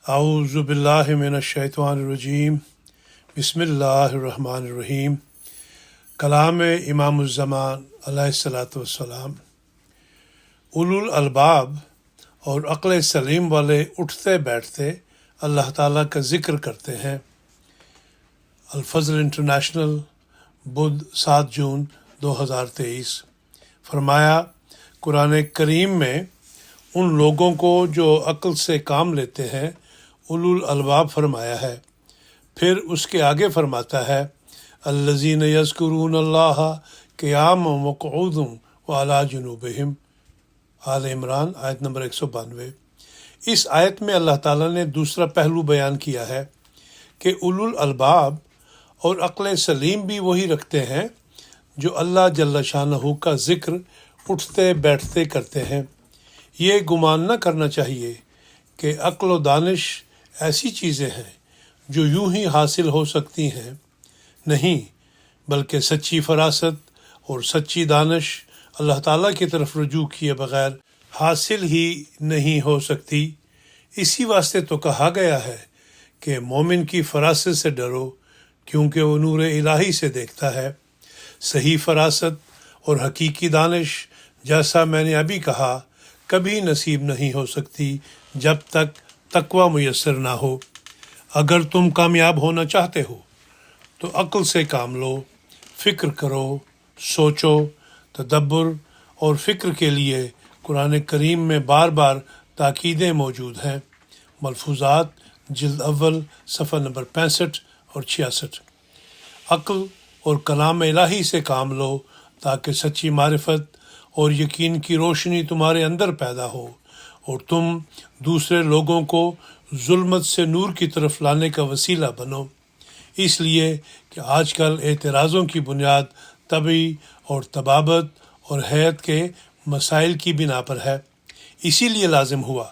اعوذ باللہ من الشیطان الرجیم بسم اللہ الرحمن الرحیم۔ کلام امام الزمان علیہ الصلاۃ والسلام۔ اولو الالباب اور عقل سلیم والے اٹھتے بیٹھتے اللہ تعالیٰ کا ذکر کرتے ہیں۔ الفضل انٹرنیشنل، بدھ 7 جون 2023۔ فرمایا، قرآن کریم میں ان لوگوں کو جو عقل سے کام لیتے ہیں اولو الالباب فرمایا ہے۔ پھر اس کے آگے فرماتا ہے، الذین یذکرون اللہ قیاما وقعودا وعلی جنوبہم، آل عمران آیت نمبر 192۔ اس آیت میں اللہ تعالیٰ نے دوسرا پہلو بیان کیا ہے کہ اولو الالباب اور عقل سلیم بھی وہی رکھتے ہیں جو اللہ جل شانہ کا ذکر اٹھتے بیٹھتے کرتے ہیں۔ یہ گمان نہ کرنا چاہیے کہ عقل و دانش ایسی چیزیں ہیں جو یوں ہی حاصل ہو سکتی ہیں، نہیں، بلکہ سچی فراست اور سچی دانش اللہ تعالیٰ کی طرف رجوع کیے بغیر حاصل ہی نہیں ہو سکتی۔ اسی واسطے تو کہا گیا ہے کہ مومن کی فراست سے ڈرو، کیونکہ وہ نور الہی سے دیکھتا ہے۔ صحیح فراست اور حقیقی دانش، جیسا میں نے ابھی کہا، کبھی نصیب نہیں ہو سکتی جب تک تقوی میسر نہ ہو۔ اگر تم کامیاب ہونا چاہتے ہو تو عقل سے کام لو، فکر کرو، سوچو۔ تدبر اور فکر کے لیے قرآن کریم میں بار بار تاکیدیں موجود ہیں۔ ملفوظات، جلد اول، صفحہ نمبر 65 اور 66۔ عقل اور کلام الہی سے کام لو تاکہ سچی معرفت اور یقین کی روشنی تمہارے اندر پیدا ہو اور تم دوسرے لوگوں کو ظلمت سے نور کی طرف لانے کا وسیلہ بنو۔ اس لیے کہ آج کل اعتراضوں کی بنیاد طبعی اور طبابت اور حیت کے مسائل کی بنا پر ہے۔ اسی لیے لازم ہوا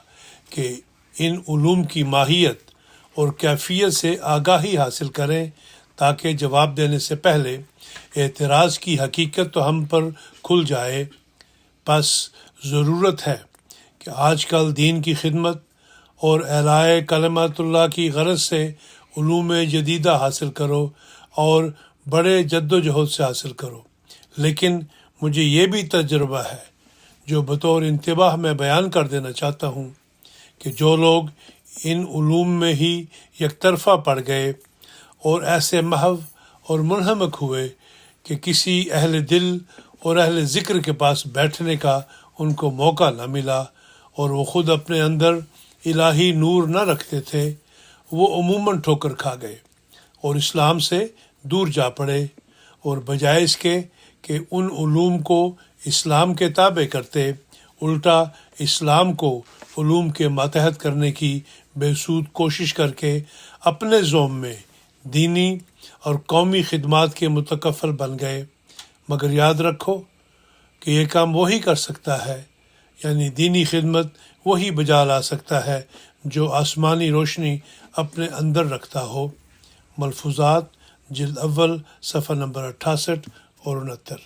کہ ان علوم کی ماہیت اور کیفیت سے آگاہی حاصل کریں تاکہ جواب دینے سے پہلے اعتراض کی حقیقت تو ہم پر کھل جائے۔ پس ضرورت ہے کہ آج کل دین کی خدمت اور اعلاء کلمات اللہ کی غرض سے علوم جدیدہ حاصل کرو اور بڑے جد و جہد سے حاصل کرو۔ لیکن مجھے یہ بھی تجربہ ہے جو بطور انتباہ میں بیان کر دینا چاہتا ہوں کہ جو لوگ ان علوم میں ہی یک طرفہ پڑ گئے اور ایسے محو اور منہمک ہوئے کہ کسی اہل دل اور اہل ذکر کے پاس بیٹھنے کا ان کو موقع نہ ملا اور وہ خود اپنے اندر الہی نور نہ رکھتے تھے، وہ عموماً ٹھوکر کھا گئے اور اسلام سے دور جا پڑے، اور بجائے اس کے کہ ان علوم کو اسلام کے تابع کرتے، الٹا اسلام کو علوم کے ماتحت کرنے کی بے سود کوشش کر کے اپنے زوم میں دینی اور قومی خدمات کے متکفل بن گئے۔ مگر یاد رکھو کہ یہ کام وہی کر سکتا ہے، یعنی دینی خدمت وہی بجا لا سکتا ہے جو آسمانی روشنی اپنے اندر رکھتا ہو۔ ملفوظات، جلد اول، صفحہ نمبر 68 اور 69۔